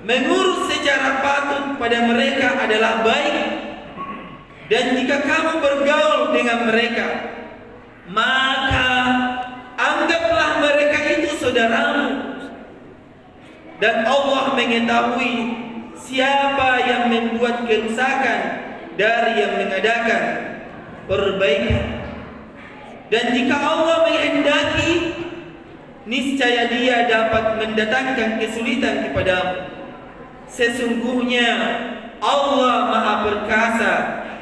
mengurus secara patut pada mereka adalah baik, dan jika kamu bergaul dengan mereka, maka anggaplah mereka itu saudaramu. Dan Allah mengetahui siapa yang membuat kerusakan dari yang mengadakan perbaikan. Dan jika Allah menghendaki, niscaya Dia dapat mendatangkan kesulitan kepadamu. Sesungguhnya Allah Maha Perkasa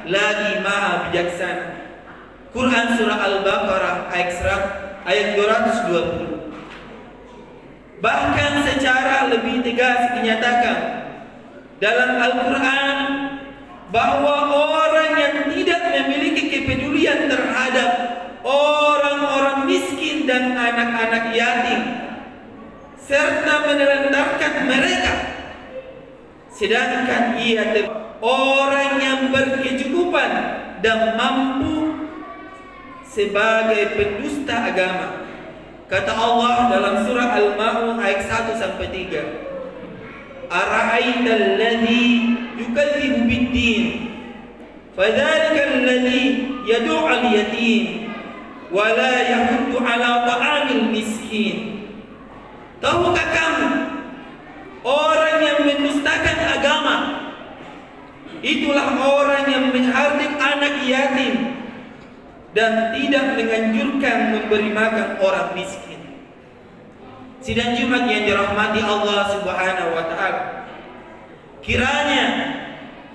lagi Maha Bijaksana. Quran Surah Al-Baqarah ayat 220. Bahkan secara lebih tegas dinyatakan dalam Al-Quran bahwa orang yang tidak memiliki kepedulian terhadap orang-orang miskin dan anak-anak yatim serta menelantarkan mereka, sedangkan ia orang yang berkecukupan dan mampu sebagai pendusta agama. Kata Allah dalam surah Al-Ma'un ayat 1-3, Ara'aita alladhi yukadzibu bid-din fadzalika alladhi yad'u al-yatim wa la yahuddu 'ala ta'amil miskin. Tahukah kamu orang yang mendustakan agama itulah orang yang menghardik anak yatim dan tidak menganjurkan memberi makan orang miskin. Sidang Jumat yang dirahmati Allah Subhanahu wa Ta'ala, kiranya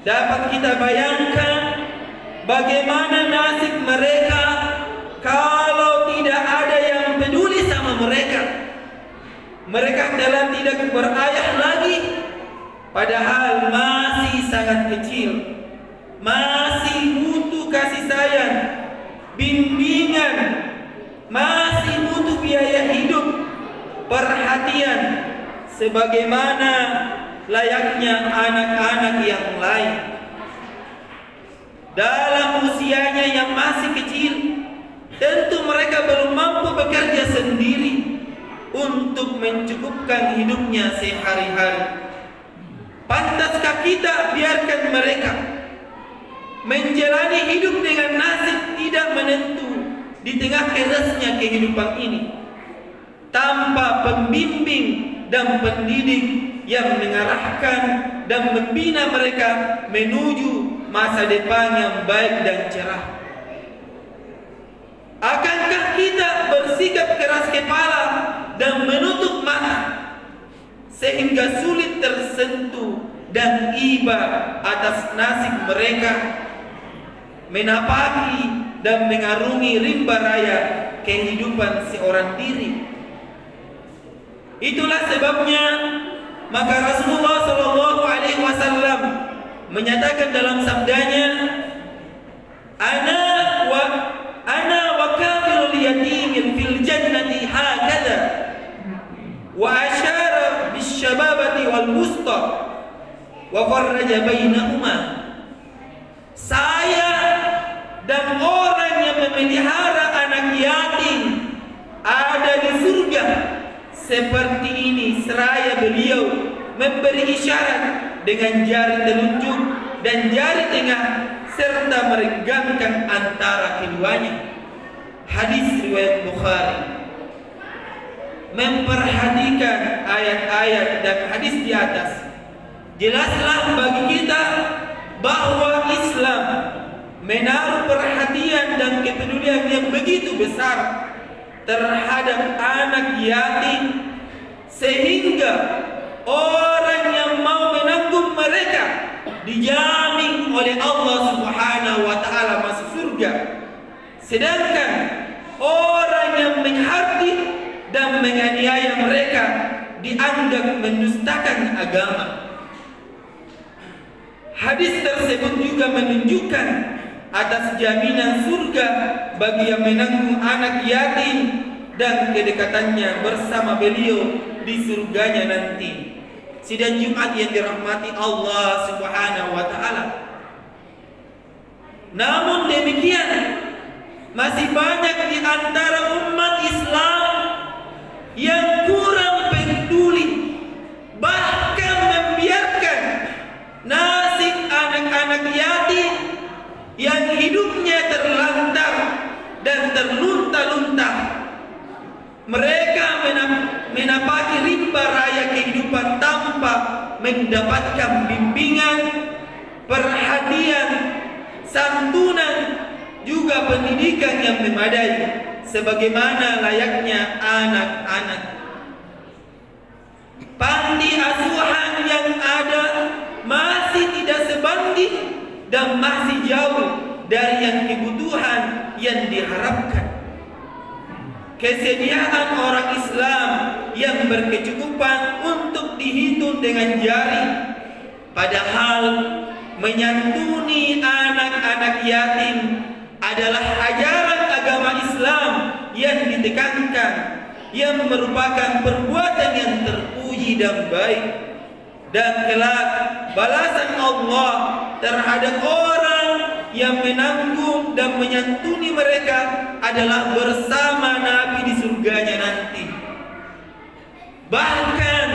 dapat kita bayangkan bagaimana nasib mereka kalau tidak ada yang peduli sama mereka. Mereka telah tidak berayah lagi, padahal masih sangat kecil, masih butuh kasih sayang, bimbingan, masih butuh biaya hidup, perhatian sebagaimana layaknya anak-anak yang lain. Dalam usianya yang masih kecil, tentu mereka belum mampu bekerja sendiri untuk mencukupkan hidupnya sehari-hari. Pantaskah kita biarkan mereka menjalani hidup dengan nasib tidak menentu di tengah kerasnya kehidupan ini, tanpa pembimbing dan pendidik yang mengarahkan dan membina mereka menuju masa depan yang baik dan cerah? Akankah kita bersikap keras kepala dan menutup mata sehingga sulit tersentuh dan iba atas nasib mereka menapaki dan mengarungi rimba raya kehidupan seorang diri? Itulah sebabnya maka Rasulullah SAW menyatakan dalam sabdanya, ana wa kafirul yatimin fil jannati hakadha, wa asyara bisyababati wal wusta wa farraja bainahuma. Saya dan orang yang memelihara anak yatim ada di surga seperti ini, seraya beliau memberi isyarat dengan jari telunjuk dan jari tengah serta merenggangkan antara keduanya. Hadis riwayat Bukhari. Memperhatikan ayat-ayat dan hadis di atas, jelaslah bagi kita bahwa Islam menaruh perhatian dan kepedulian yang begitu besar terhadap anak yatim, sehingga orang yang mau menanggung mereka dijamin oleh Allah Subhanahu wa Ta'ala masuk surga, sedangkan orang yang menghardik dan menganiaya mereka dianggap mendustakan agama. Hadis tersebut juga menunjukkan atas jaminan surga bagi yang menanggung anak yatim dan kedekatannya bersama beliau di surganya nanti. Sidang Jumat yang dirahmati Allah Subhanahu wa Ta'ala. Namun demikian, masih banyak di antara umat Islam yang kurang peduli, bahkan tiba raya kehidupan tanpa mendapatkan bimbingan, perhatian, santunan, juga pendidikan yang memadai sebagaimana layaknya anak-anak. Panti asuhan yang ada masih tidak sebanding dan masih jauh dari yang kebutuhan yang diharapkan. Kesediaan orang Islam yang berkecukupan untuk dihitung dengan jari, padahal menyantuni anak-anak yatim adalah ajaran agama Islam yang ditekankan, yang merupakan perbuatan yang terpuji dan baik. Dan kelak balasan Allah terhadap orang yang menanggung dan menyantuni mereka adalah bersama Nabi di surganya nanti. Bahkan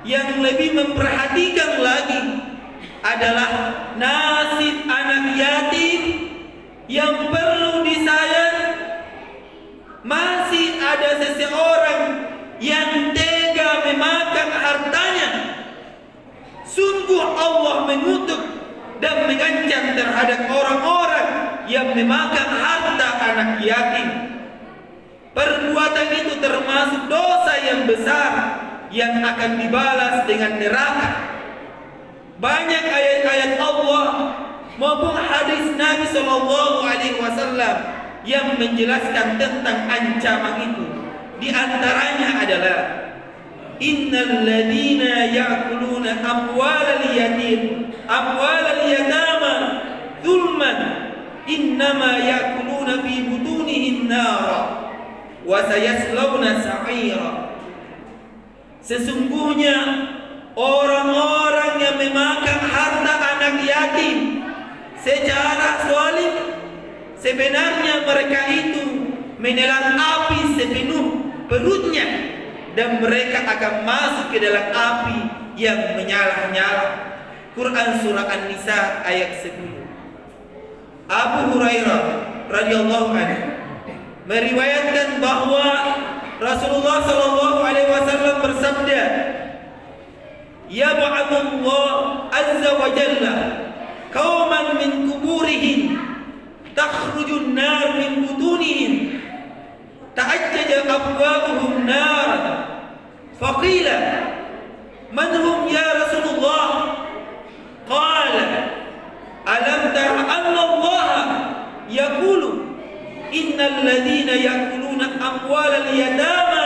yang lebih memperhatikan lagi adalah nasib anak yatim yang perlu disayang. Masih ada seseorang yang tega memakan hartanya. Sungguh Allah mengutuk dan mengancam terhadap orang-orang yang memakan harta anak yatim. Perbuatan itu termasuk dosa yang besar yang akan dibalas dengan neraka. Banyak ayat-ayat Allah maupun hadis Nabi SAW yang menjelaskan tentang ancaman itu. Di antaranya adalah innal ladzina ya'kuluna amwalal yatama zulman innama ya'kuluna fi butunihim nara wa sayaslawna sa'ira. Sesungguhnya orang-orang yang memakan harta anak yatim secara zalim, sebenarnya mereka itu menelan api sepenuh perutnya, dan mereka akan masuk ke dalam api yang menyala-nyala. Quran surah An-Nisa ayat 10. Abu Hurairah radhiyallahu anhu meriwayatkan bahwa Rasulullah SAW bersabda, "Yab'atsullah azza wa jalla qauman min kuburihim takhrujun nar min butunihim ta'ajjaja abwabuhum nar." Faqila man hum ya Rasulullah? Qala alam tara anna Allah yaqulu innal ladzina ya'kuluna amwalal yatama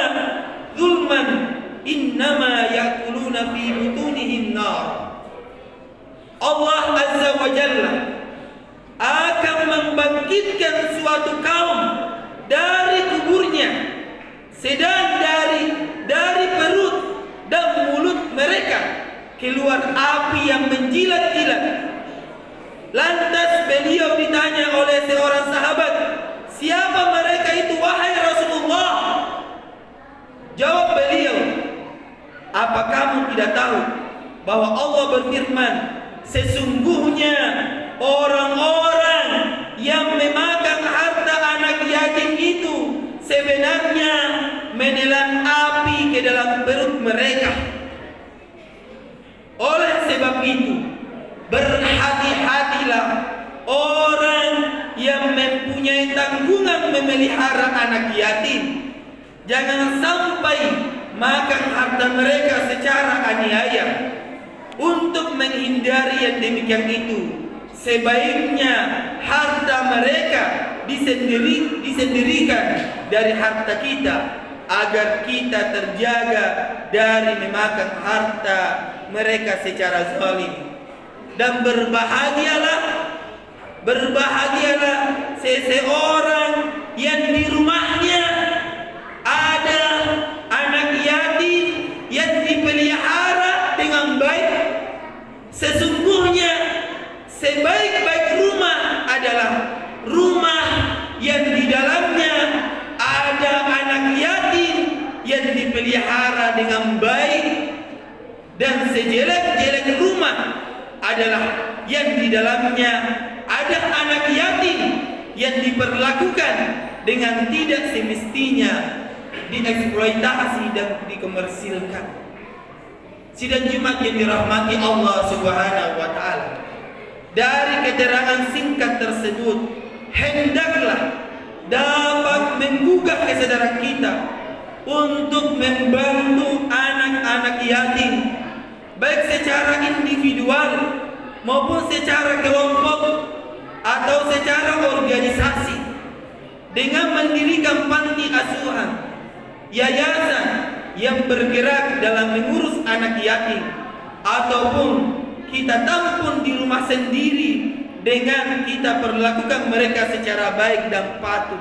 zulman innama ya'kuluna fi butunihim nar. Allah azza wa jalla akan membangkitkan suatu kaum dari kuburnya, sedang dari perut dan mulut mereka keluar api yang menjilat-jilat. Lantas beliau ditanya oleh seorang sahabat, "Siapa mereka itu wahai Rasulullah?" Jawab beliau, "Apa kamu tidak tahu bahwa Allah berfirman, sesungguhnya orang-orang yang memakan harta anak yatim itu sebenarnya menelan api ke dalam perut mereka. Oleh sebab itu, berhati-hatilah orang yang mempunyai tanggungan memelihara anak yatim. Jangan sampai makan harta mereka secara aniaya. Untuk menghindari yang demikian itu, sebaiknya harta mereka disendirikan dari harta kita, agar kita terjaga dari memakan harta mereka secara zalim. Dan berbahagialah seseorang yang di rumahnya ada anak yatim yang dipelihara dengan baik. Sesungguhnya sebaik-baik rumah adalah rumah yang di dalamnya ada anak yatim yang dipelihara dengan baik, dan sejelek-jelek rumah adalah yang di dalamnya ada anak yatim yang diperlakukan dengan tidak semestinya. dieksploitasi dan dikomersilkan. Sidang Jumat yang dirahmati Allah Subhanahu wa taala. Dari keterangan singkat tersebut, hendaklah dapat menggugah kesadaran kita untuk membantu anak-anak yatim, baik secara individual maupun secara kelompok atau secara organisasi, dengan mendirikan panti asuhan, yayasan yang bergerak dalam mengurus anak yatim, ataupun kita tampung di rumah sendiri dengan kita perlakukan mereka secara baik dan patuh.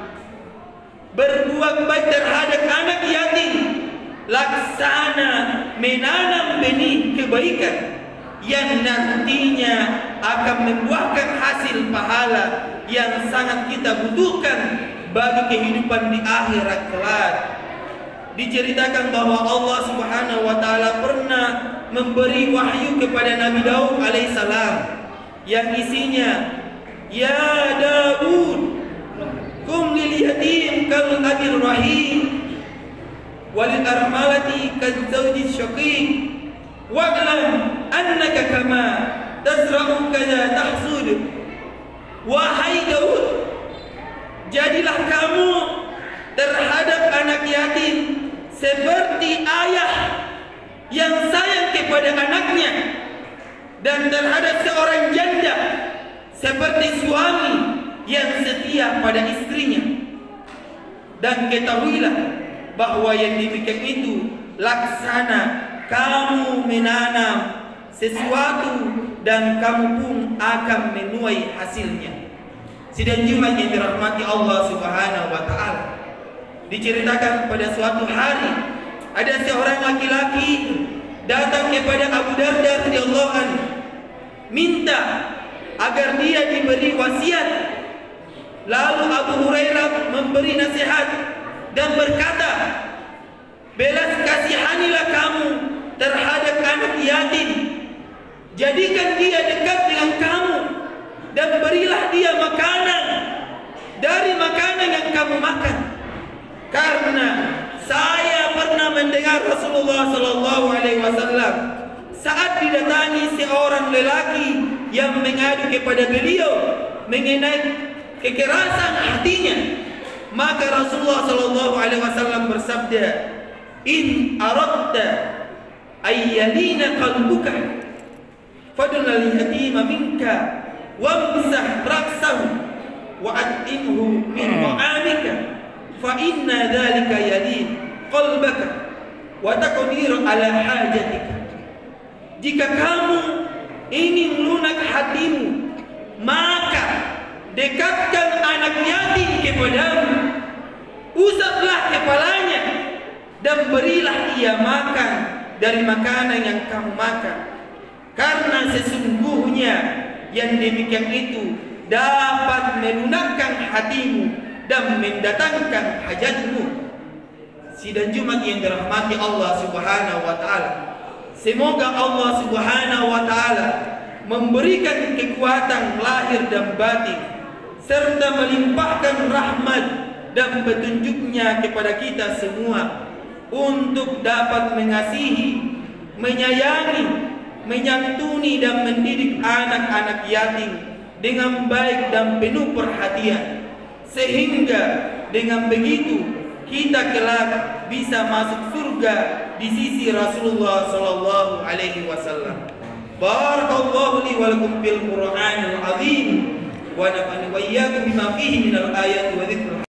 Berbuat baik terhadap anak yatim, laksana menanam benih kebaikan yang nantinya akan membuahkan hasil pahala yang sangat kita butuhkan bagi kehidupan di akhirat kelak. Diceritakan bahwa Allah Subhanahu wa taala pernah memberi wahyu kepada Nabi Daud alaihissalam yang isinya, ya Daud, kum lil yatim kal abir rahim walil armalati kal zawji syaqiq wa'lam annaka kama tazra'u kada tahsud. Wahai Daud, jadilah kamu terhadap anak yatim seperti ayah yang sayang kepada anaknya, dan terhadap seorang janda seperti suami yang setia pada istrinya. Dan ketahuilah bahwa yang demikian itu laksana kamu menanam sesuatu dan kamu pun akan menuai hasilnya. Sidang Jumat yang dirahmati Allah Subhanahu wa taala. Diceritakan pada suatu hari ada seorang laki-laki datang kepada Abu Darda radhiyallahu anhu, minta agar dia diberi wasiat. Lalu Abu Hurairah memberi nasihat dan berkata, belas kasihanilah kamu terhadap anak yatim, jadikan dia dekat dengan kamu dan berilah dia makanan dari makanan yang kamu makan. Karena saya pernah mendengar Rasulullah Sallallahu Alaihi Wasallam saat didatangi seorang lelaki yang mengadu kepada beliau mengenai kekerasan hatinya, maka Rasulullah Sallallahu Alaihi Wasallam bersabda, in aradta ayyalina qalbuka fadlal yatima minka wamsah raksahu wa atimhu min ta'amika fa inna dhalika yalin qalbaka wa taqdir ala hajatika. Jika kamu ingin lunak hatimu, maka dekatkan anak yatim kepadamu, usaplah kepalanya dan berilah ia makan dari makanan yang kamu makan, karena sesungguhnya yang demikian itu dapat melunakkan hatimu dan mendatangkan hajatmu. Sidang Jumat yang dirahmati Allah Subhanahu wa taala, semoga Allah Subhanahu wa taala memberikan kekuatan lahir dan batin serta melimpahkan rahmat dan petunjuknya kepada kita semua untuk dapat mengasihi, menyayangi, menyantuni dan mendidik anak-anak yatim dengan baik dan penuh perhatian, sehingga dengan begitu kita kelak bisa masuk surga di sisi Rasulullah Sallallahu Alaihi Wasallam. Barakallahu li wa lakum fil Qur'anil azim wa nafa'ani wa iyyakum bima fihi minal ayati wa dzikril